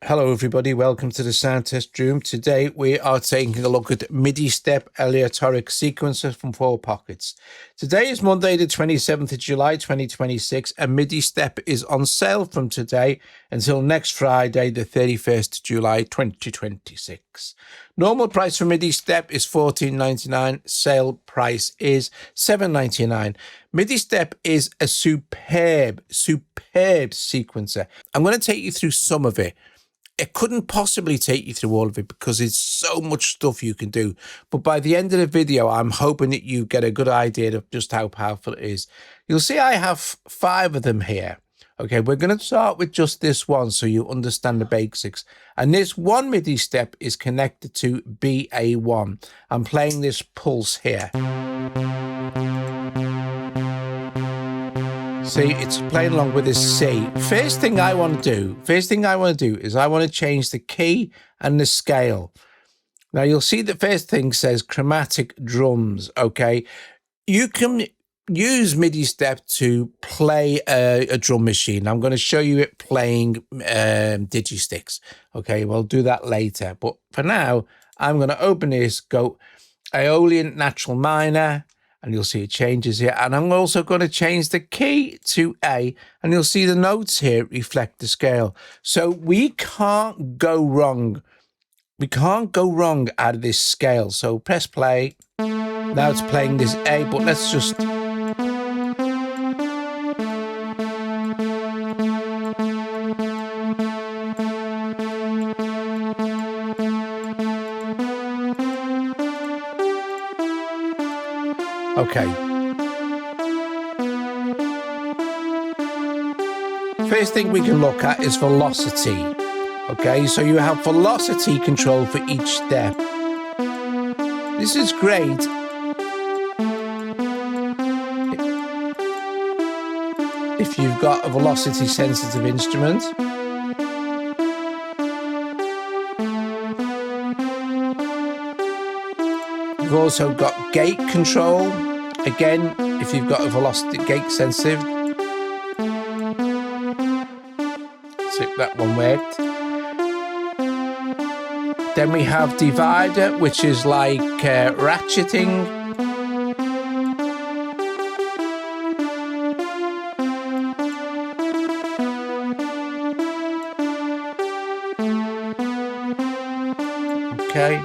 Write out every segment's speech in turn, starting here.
Hello everybody, welcome to the sound test room. Today we are taking a look at MidiStep Aleatoric sequencer from 4 Pockets. Today is Monday the 27th of July 2026 and MidiStep is on sale from today until next Friday the 31st of July 2026. Normal price for MidiStep is $14.99, sale price is $7.99. MidiStep is a superb sequencer. I'm going to take you through some of it. I couldn't possibly take you through all of it because it's so much stuff you can do. But by the end of the video, I'm hoping that you get a good idea of just how powerful it is. You'll see I have 5 of them here. Okay, we're going to start with just this one so you understand the basics. And this one MidiStep is connected to BA1. I'm playing this pulse here. See, it's playing along with this C. First thing I want to do is I want to change the key and the scale. Now you'll see the first thing says chromatic drums. Okay, you can use MidiStep to play a drum machine. I'm going to show you it playing Digisticks. Okay, we'll do that later. But for now, I'm going to open this, go Aeolian natural minor. And you'll see it changes here. And I'm also going to change the key to A. And you'll see the notes here reflect the scale. So we can't go wrong. We can't go wrong out of this scale. So press play. Now it's playing this A. But let's just... Okay. First thing we can look at is velocity. Okay, so you have velocity control for each step. This is great. If you've got a velocity sensitive instrument. You've also got gate control. Again, if you've got a velocity gate sensitive. So that one worked. Then we have divider, which is like ratcheting. Okay.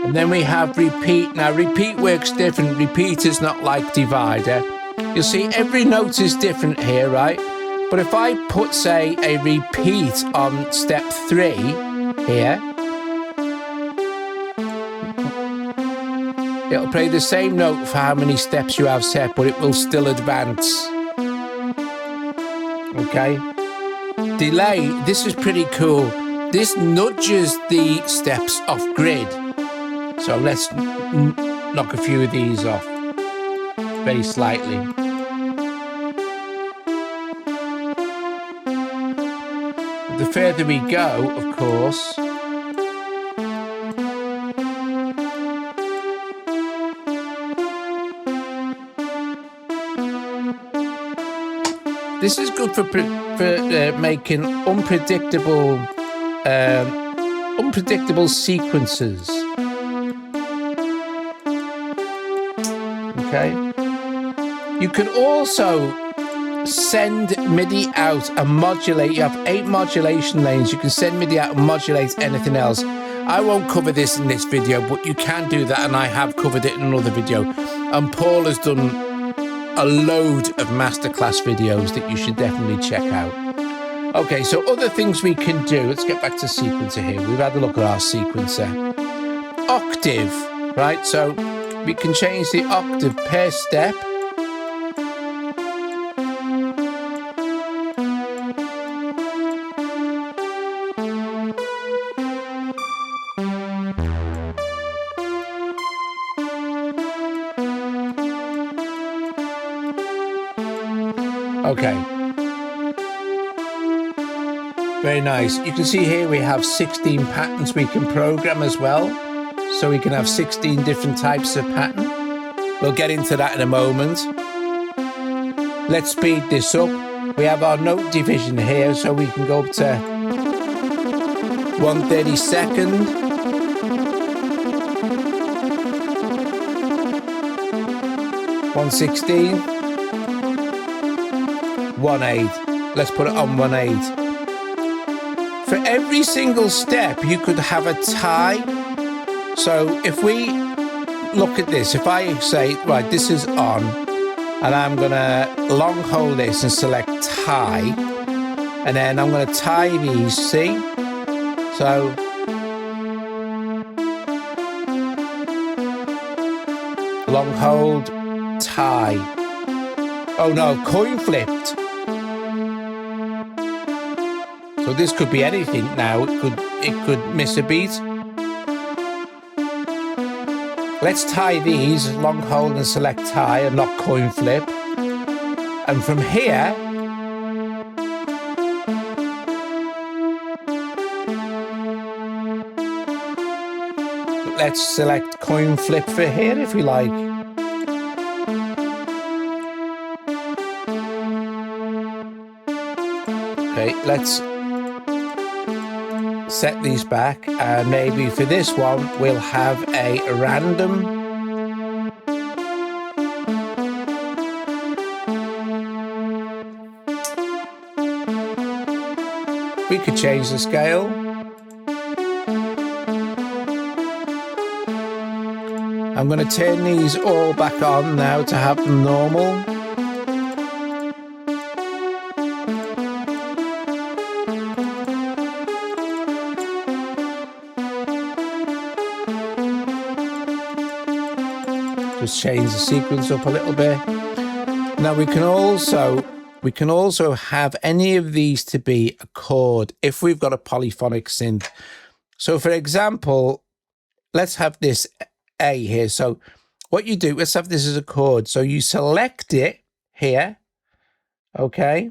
And then we have repeat. Now, repeat works different. Repeat is not like divider. You'll see every note is different here, right? But if I put, say, a repeat on step 3 here, it'll play the same note for how many steps you have set, but it will still advance. Okay? Delay, this is pretty cool. This nudges the steps off grid. So let's knock a few of these off very slightly. The further we go, of course, this is good for making unpredictable sequences. Okay. You can also send MIDI out and modulate. You have 8 modulation lanes. You can send MIDI out and modulate anything else. I won't cover this in this video, but you can do that, and I have covered it in another video. And Paul has done a load of masterclass videos that you should definitely check out. Okay, so other things we can do. Let's get back to sequencer here. We've had a look at our sequencer. Octave, right? So we can change the octave per step. Okay. Very nice. You can see here we have 16 patterns we can program as well. So we can have 16 different types of pattern. We'll get into that in a moment. Let's speed this up. We have our note division here, so we can go up to 1/32, 1/16, 1/8. Let's put it on 1/8. For every single step, you could have a tie. So if we look at this, if I say, right, this is on, and I'm gonna long hold this and select tie, and then I'm gonna tie these, see? So long hold, tie. Oh no, coin flipped. So this could be anything now. It could miss a beat. Let's tie these, long hold and select tie and not coin flip. And from here, let's select coin flip for here if we like. Okay, let's set these back, and maybe for this one we'll have a random. We could change the scale. I'm going to turn these all back on now to have them normal. Just change the sequence up a little bit. Now we can also have any of these to be a chord if we've got a polyphonic synth. So for example, let's have this A here. So what you do, let's have this as a chord. So you select it here, okay?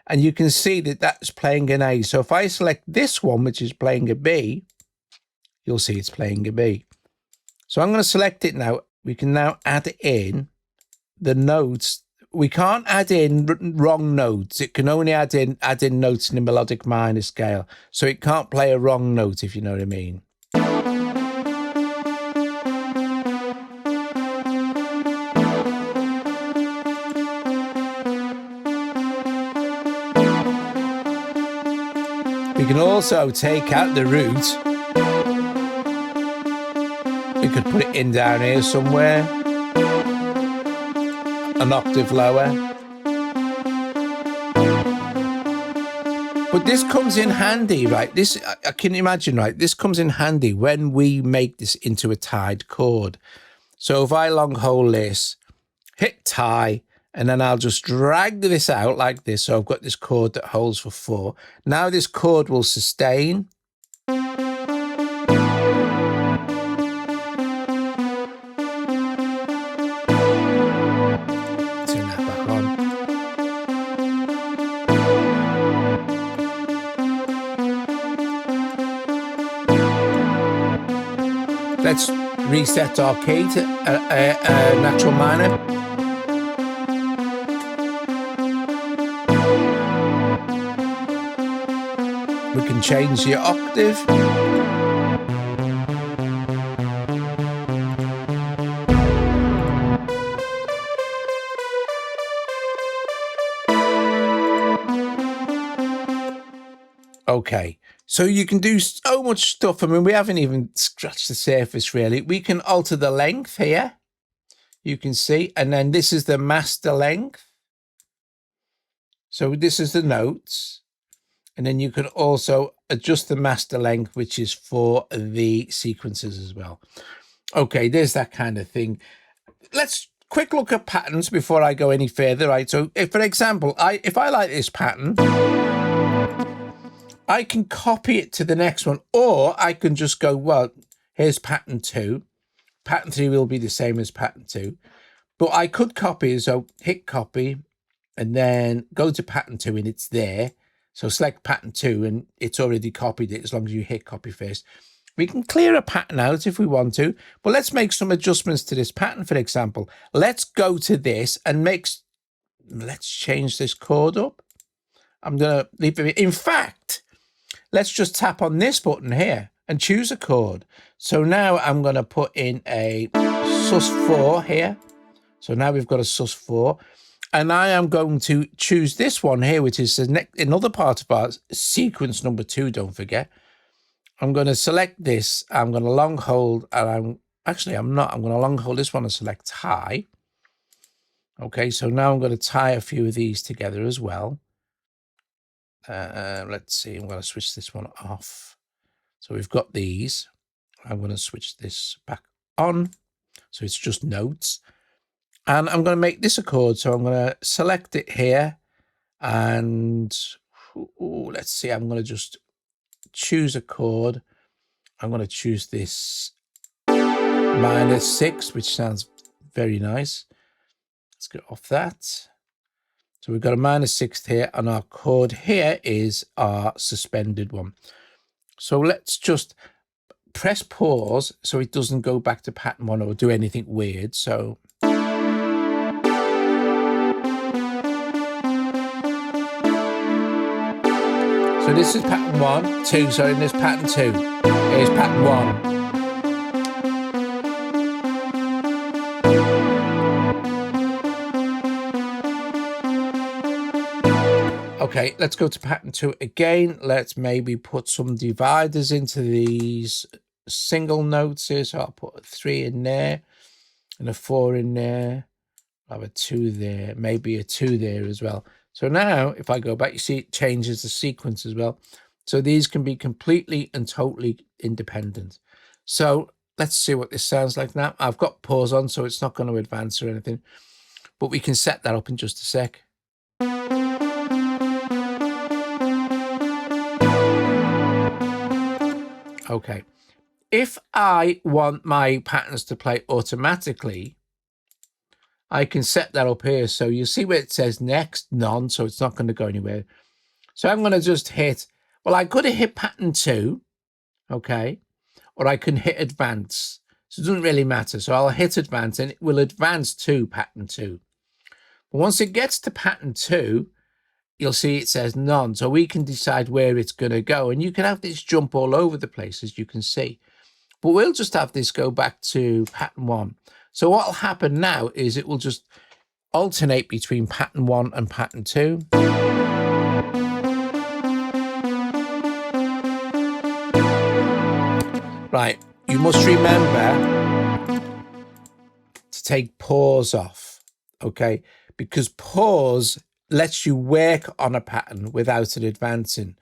And you can see that that's playing an A. So if I select this one, which is playing a B, you'll see it's playing a B. So I'm going to select it now. We can now add in the notes. We can't add in wrong notes. It can only add in notes in the melodic minor scale. So it can't play a wrong note, if you know what I mean. We can also take out the root. We could put it in down here somewhere, an octave lower. But this comes in handy, right? This, I can imagine, right? This comes in handy when we make this into a tied chord. So if I long hold this, hit tie, and then I'll just drag this out like this. So I've got this chord that holds for 4. Now this chord will sustain. Let's reset our key to a natural minor. We can change the octave. Okay. So you can do so much stuff. I mean, we haven't even scratched the surface, really. We can alter the length here. You can see. And then this is the master length. So this is the notes. And then you can also adjust the master length, which is for the sequences as well. Okay, there's that kind of thing. Let's quick look at patterns before I go any further, right? So if, for example, if I like this pattern, I can copy it to the next one, or I can just go, well, here's pattern 2. Pattern 3 will be the same as pattern 2. But I could copy, so hit copy, and then go to pattern 2, and it's there. So select pattern 2, and it's already copied it as long as you hit copy first. We can clear a pattern out if we want to, but let's make some adjustments to this pattern, for example. Let's go to this and let's change this chord up. I'm going to leave it. In fact, let's just tap on this button here and choose a chord. So now I'm going to put in a sus4 here. So now we've got a sus4. And I am going to choose this one here, which is another part of our sequence number 2, don't forget. I'm going to select this. I'm going to long hold, and I'm going to long hold this one and select tie. Okay, so now I'm going to tie a few of these together as well. Let's see, I'm going to switch this one off. So we've got these. I'm going to switch this back on. So it's just notes. And I'm going to make this a chord. So I'm going to select it here. And let's see, I'm going to just choose a chord. I'm going to choose this -6, which sounds very nice. Let's get off that. So we've got a -6th here, and our chord here is our suspended one. So let's just press pause so it doesn't go back to pattern 1 or do anything weird. So this is pattern 1, 2, sorry, and this pattern 2. Here's pattern 1. Okay, let's go to pattern 2 again. Let's maybe put some dividers into these single notes here. So I'll put a 3 in there and a 4 in there. I'll have a 2 there, maybe a 2 there as well. So now if I go back, you see it changes the sequence as well. So these can be completely and totally independent. So let's see what this sounds like now. I've got pause on, so it's not going to advance or anything, but we can set that up in just a sec. Okay, if I want my patterns to play automatically, I can set that up here. So you see where it says next, none, so it's not going to go anywhere. So I'm going to just hit, well, I could have hit pattern 2, okay, or I can hit advance. So it doesn't really matter. So I'll hit advance and it will advance to pattern 2. But once it gets to pattern 2, you'll see it says none. So we can decide where it's going to go. And you can have this jump all over the place, as you can see. But we'll just have this go back to pattern 1. So what will happen now is it will just alternate between pattern 1 and pattern 2. Right, you must remember to take pause off, okay? Because pause lets you work on a pattern without it advancing.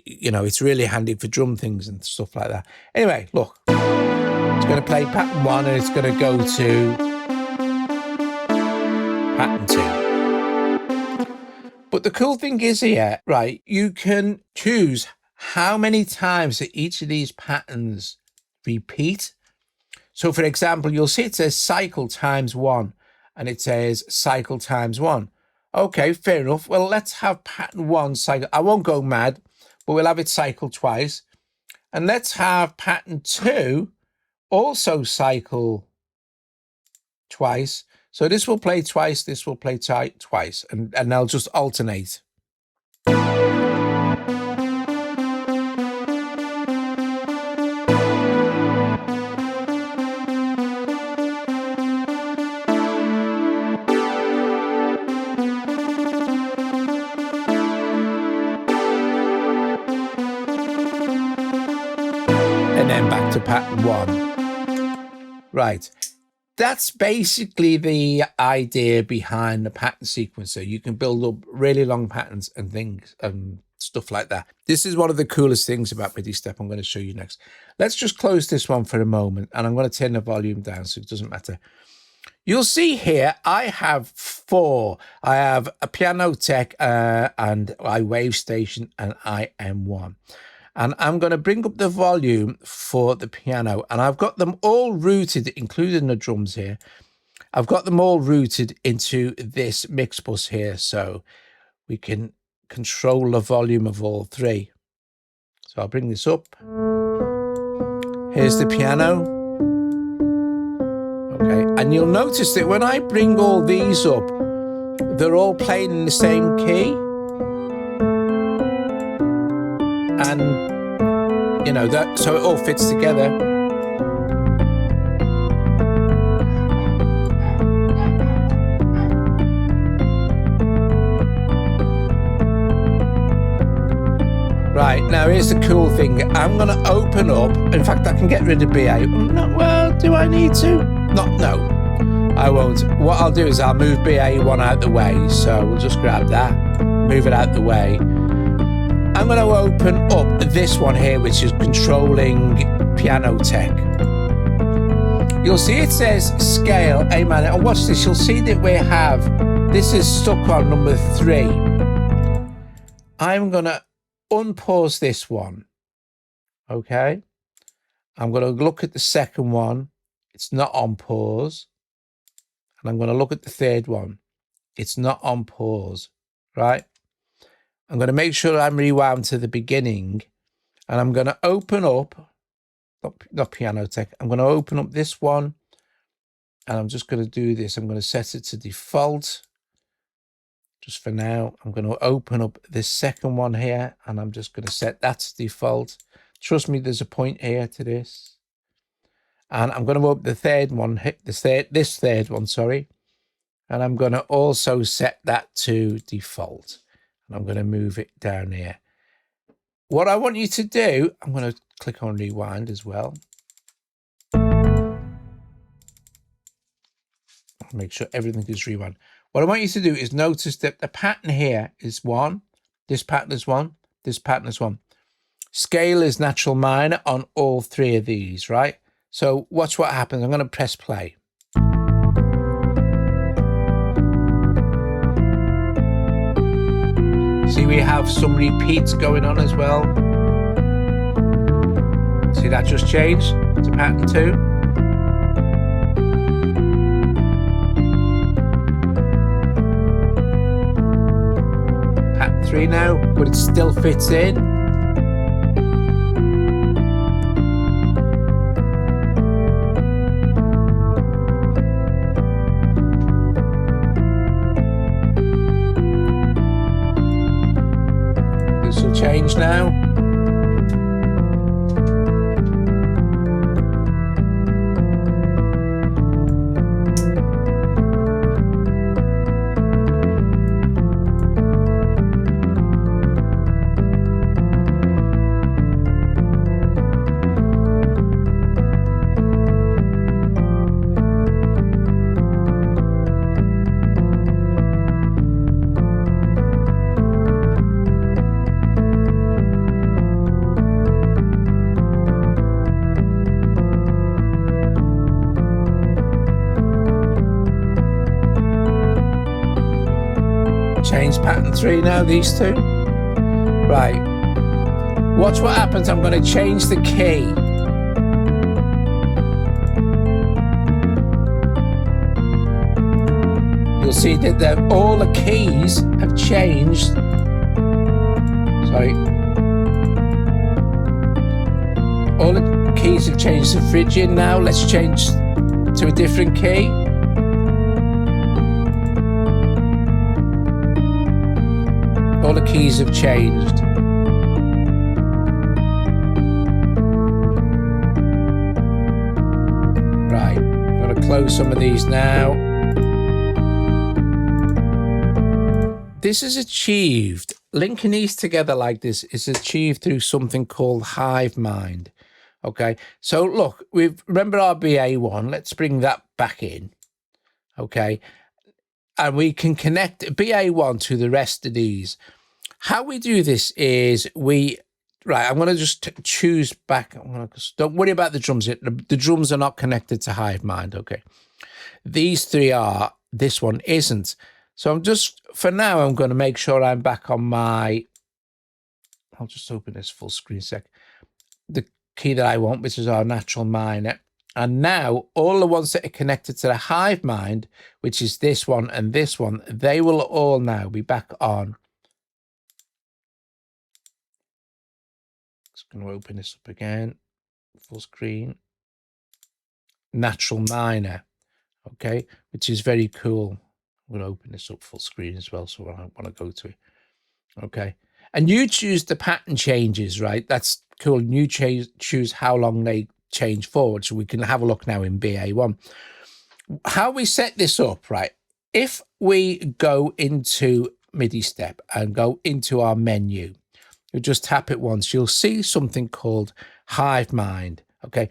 You know, it's really handy for drum things and stuff like that. Anyway, look, it's going to play pattern 1 and it's going to go to pattern 2. But the cool thing is here, right, you can choose how many times that each of these patterns repeat. So for example, you'll see it says cycle times 1 and it says cycle times 1. Okay, fair enough. Well, let's have pattern 1 cycle. I won't go mad, but we'll have it cycle twice. And let's have pattern 2 also cycle twice. So this will play twice, this will play twice, and they'll just alternate. And then back to pattern 1. Right. That's basically the idea behind the pattern sequencer. You can build up really long patterns and things and stuff like that. This is one of the coolest things about MidiStep I'm going to show you next. Let's just close this one for a moment, and I'm going to turn the volume down so it doesn't matter. You'll see here I have 4. I have a piano tech and I wave station and IM1. And I'm going to bring up the volume for the piano. And I've got them all routed, including the drums here. I've got them all routed into this mix bus here. So we can control the volume of all 3. So I'll bring this up. Here's the piano. Okay. And you'll notice that when I bring all these up, they're all playing in the same key. And, you know, that, so it all fits together. Right, now here's the cool thing. I'm going to open up. In fact, I can get rid of BA. No, well, do I need to? No, I won't. What I'll do is I'll move BA1 out the way. So we'll just grab that, move it out the way. I'm going to open up this one here, which is controlling piano tech. You'll see it says scale A minor. And watch this. You'll see that we have, this is stuck on number 3. I'm going to unpause this one. Okay. I'm going to look at the second one. It's not on pause. And I'm going to look at the third one. It's not on pause. Right. I'm going to make sure I'm rewound to the beginning. And I'm going to open up, not piano tech. I'm going to open up this one. And I'm just going to do this. I'm going to set it to default. Just for now, I'm going to open up this second one here, and I'm just going to set that to default. Trust me, there's a point here to this. And I'm going to open the third one, this third one, sorry. And I'm going to also set that to default. And I'm going to move it down here. What I want you to do, I'm going to click on rewind as well. Make sure everything is rewind. What I want you to do is notice that the pattern here is 1. This pattern is 1. This pattern is 1. Scale is natural minor on all 3 of these, right? So watch what happens. I'm going to press play. See, we have some repeats going on as well. See, that just changed to pattern 2. 3 now, but it still fits in. This will change now. Change pattern 3 now, these 2. Right. Watch what happens. I'm going to change the key. You'll see that all the keys have changed. Sorry. All the keys have changed to Phrygian now. Let's change to a different key. All the keys have changed. Right, I'm going to close some of these now. This is achieved, linking these together like this is achieved through something called hive mind. Okay, so look, remember our BA1, let's bring that back in. Okay, and we can connect BA1 to the rest of these. How we do this is right, I'm going to just choose back. Don't worry about the drums yet. The drums are not connected to hive mind. Okay. These 3 are, this one isn't. So I'm just, for now, I'm going to make sure I'm back on my, I'll just open this full screen sec. The key that I want, which is our natural minor. And now all the ones that are connected to the hive mind, which is this one and this one, they will all now be back on. Just going to open this up again, full screen. Natural minor, okay, which is very cool. I'm going to open this up full screen as well, so I want to go to it. Okay, And you choose the pattern changes, right? That's cool. And you choose how long they change forward. So we can have a look now in BA1. How we set this up, right? If we go into MidiStep and go into our menu, you just tap it once, you'll see something called Hive Mind. Okay.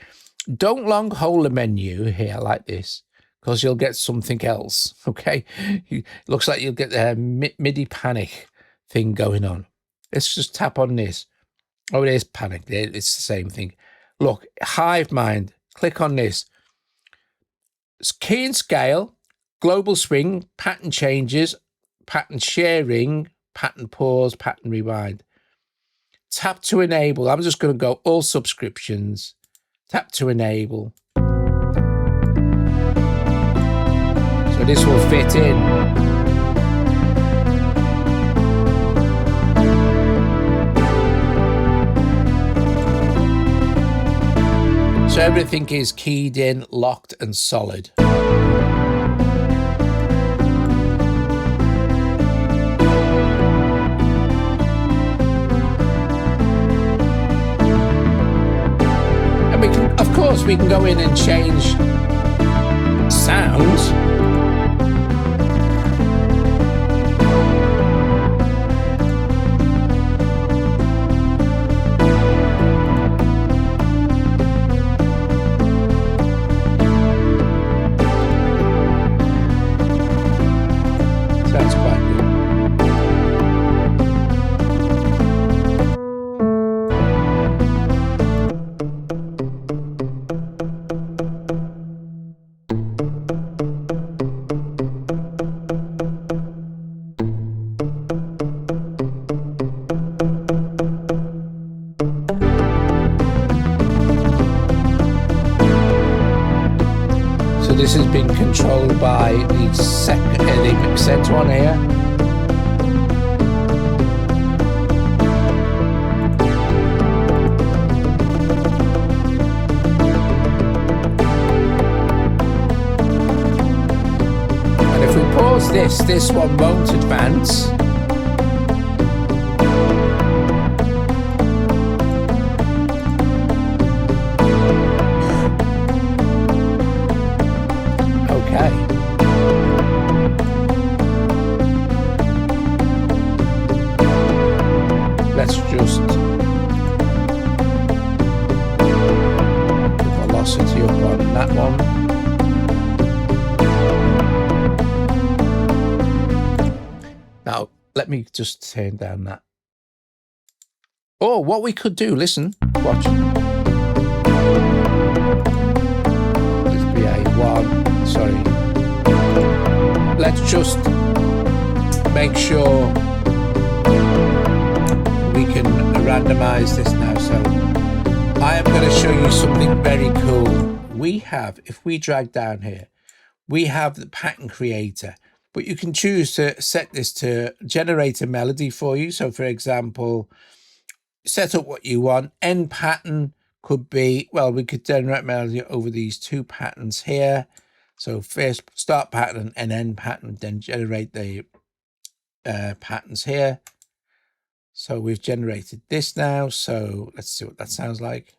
Don't long hold the menu here like this, because you'll get something else. Okay. It looks like you'll get the MIDI panic thing going on. Let's just tap on this. Oh, it is panic. It's the same thing. Look, Hive Mind. Click on this. It's key and scale, global swing, pattern changes, pattern sharing, pattern pause, pattern rewind. Tap to enable. I'm just going to go all subscriptions. Tap to enable. So this will fit in. So everything is keyed in, locked and solid. And we can, of course, we can go in and change sounds. This has been controlled by the center one here. And if we pause this one won't advance. Let's just put velocity up on that one. Now, let me just turn down that. Oh, what we could do, listen, watch. This BA1, sorry. Let's just make sure we can randomize this now. So I am going to show you something very cool. We have, if we drag down here, we have the pattern creator, but you can choose to set this to generate a melody for you. So for example, set up what you want. End pattern could be, well, we could generate melody over these two patterns here. So first start pattern and end pattern, then generate the patterns here. So we've generated this now. So let's see what that sounds like.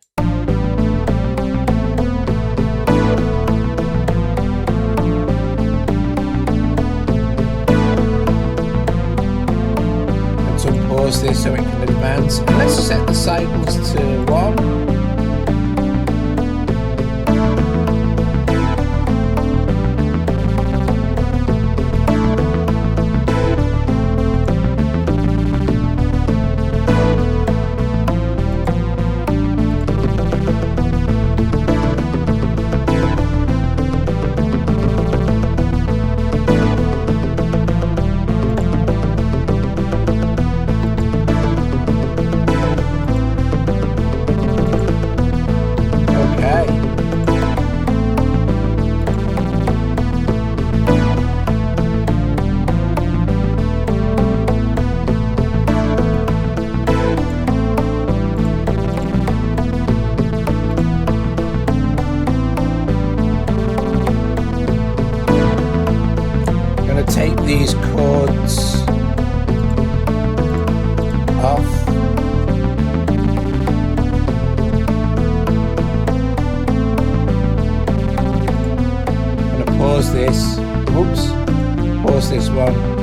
Let's unpause this so it can advance. And let's set the cycles to 1. These chords off. I'm going to pause this. Oops. Pause this one.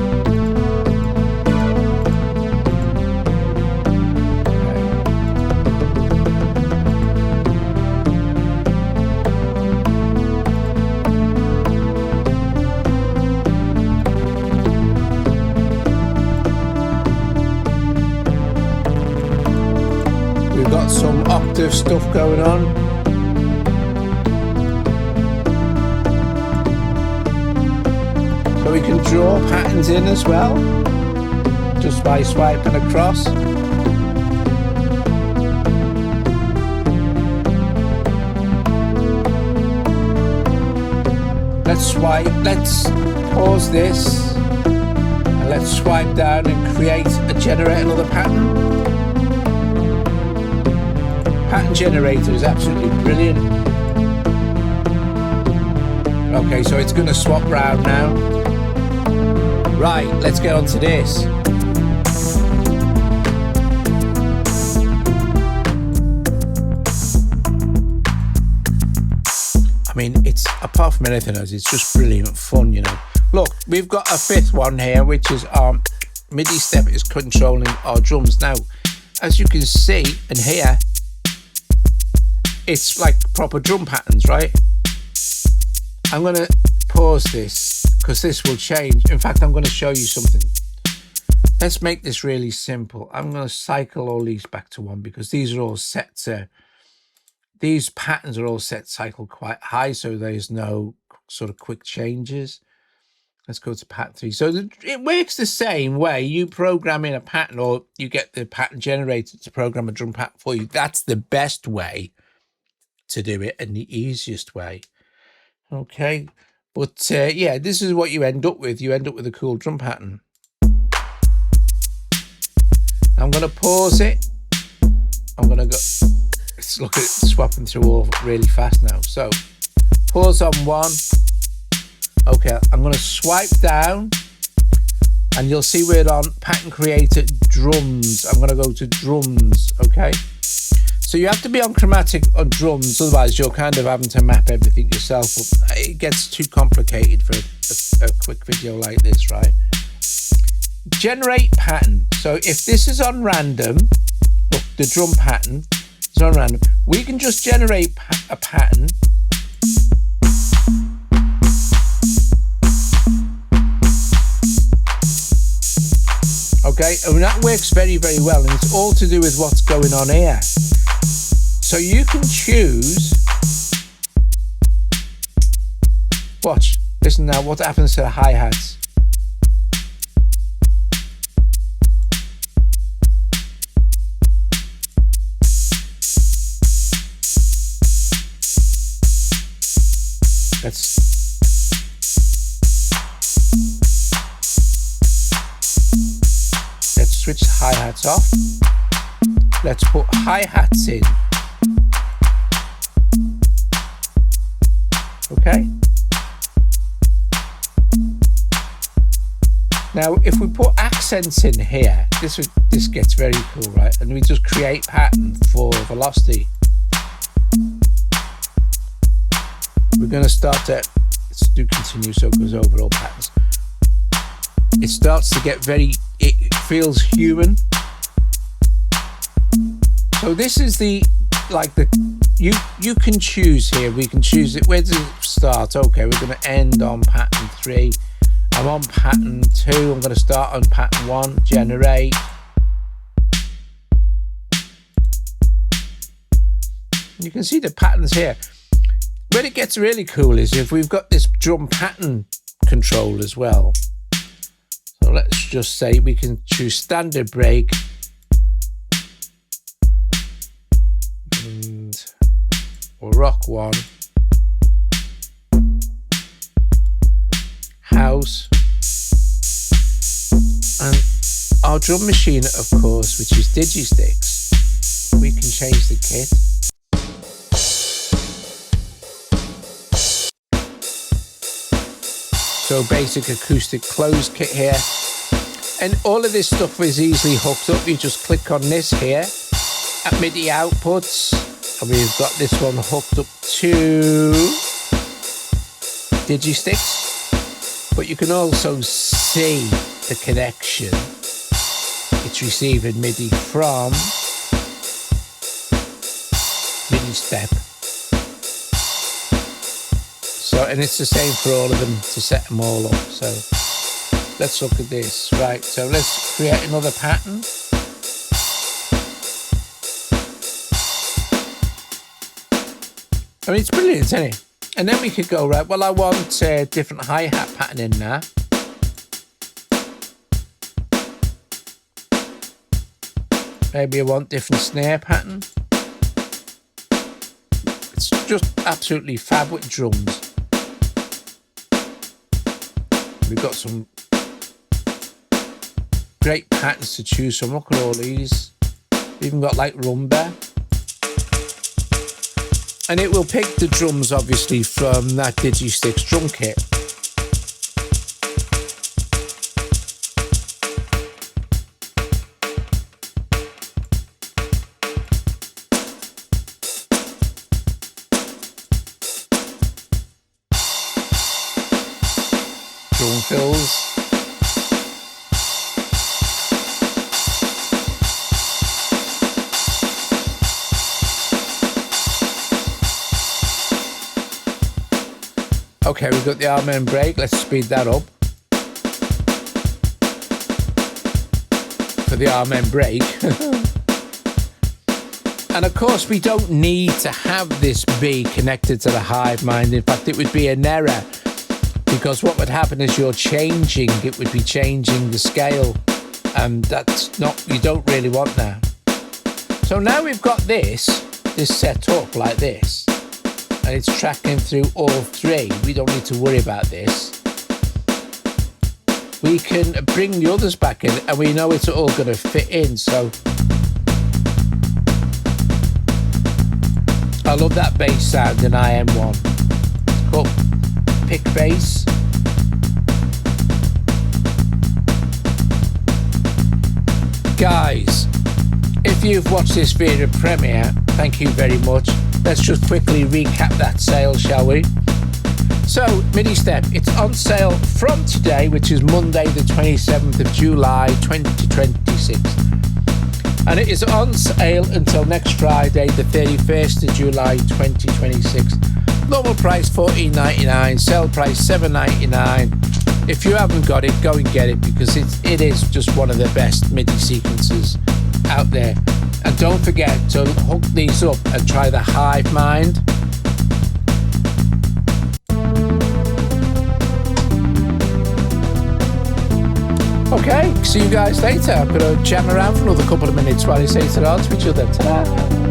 We've got some octave stuff going on. So we can draw patterns in as well, just by swiping across. Let's pause this, and let's swipe down and generate another pattern. Pattern generator is absolutely brilliant. Okay, so it's going to swap round now. Right, let's get on to this. I mean, it's, apart from anything else, it's just brilliant fun, you know. Look, we've got a fifth one here, which is our MidiStep is controlling our drums. Now, as you can see and hear, it's like proper drum patterns, right? I'm going to pause this because this will change. In fact, I'm going to show you something. Let's make this really simple. I'm going to cycle all these back to 1 because these are all set to, these patterns are all set cycle quite high, so there's no sort of quick changes. Let's go to pattern 3. So it works the same way. You program in a pattern, or you get the pattern generator to program a drum pattern for you. That's the best way to do it and the easiest way. Okay, but yeah, this is what you end up with. You end up with a cool drum pattern. I'm going to pause it. I'm going to go, let's look at it swapping through all really fast now. So pause on 1. Okay, I'm going to swipe down and you'll see we're on pattern creator drums. I'm going to go to drums. Okay, so you have to be on chromatic on drums, otherwise you're kind of having to map everything yourself. But it gets too complicated for a quick video like this, right? Generate pattern. So if this is on random, look, the drum pattern is on random, we can just generate a pattern. Okay, and that works very, very well, and it's all to do with what's going on here. So you can choose, watch, listen now, what happens to the hi-hats? Let's switch the hi-hats off. Let's put hi-hats in. Okay. Now, if we put accents in here, this gets very cool, right? And we just create pattern for velocity. We're going to start to, let's do continue so it goes over all patterns. It starts to get very, it feels human. So this is the, like the, you can choose here. We can choose it. Where does it start? Okay, we're going to end on pattern 3. I'm on pattern 2. I'm going to start on pattern 1. Generate. You can see the patterns here. Where it gets really cool is if we've got this drum pattern control as well. So let's just say we can choose standard break. Or rock 1, house, and our drum machine, of course, which is DigiSticks. We can change the kit. So basic acoustic closed kit here. And all of this stuff is easily hooked up. You just click on this here at MIDI outputs, and we've got this one hooked up to DigiSticks. But you can also see the connection. It's receiving MIDI from MidiStep. So, and it's the same for all of them to set them all up. So let's look at this. Right, so let's create another pattern. I mean, it's brilliant, isn't it? And then we could go, right, well, I want a different hi-hat pattern in there. Maybe I want different snare pattern. It's just absolutely fab with drums. We've got some great patterns to choose from. Look at all these. We've even got like rumba. And it will pick the drums, obviously, from that DigiSticks drum kit. Drum fills. Okay, we've got the arm and brake. Let's speed that up. For the arm and brake. And of course, we don't need to have this be connected to the hive mind. In fact, it would be an error, because what would happen is you're changing, it would be changing the scale. And that's not, you don't really want that. So now we've got this set up like this. And it's tracking through all three. We don't need to worry about this. We can bring the others back in, and we know it's all going to fit in. So I love that bass sound in IM1. Cool. Pick bass. Guys, if you've watched this via Premiere, thank you very much. Let's just quickly recap that sale, shall we? So, MidiStep, it's on sale from today, which is Monday the 27th of July 2026. And it is on sale until next Friday, the 31st of July 2026. Normal price $14.99, sale price $7.99. If you haven't got it, go and get it, because it is just one of the best MIDI sequencers out there. And don't forget to hook these up and try the hive mind. Okay, see you guys later. I'm going to jam around for another couple of minutes while I say ta-ra to each other. Ta-ra!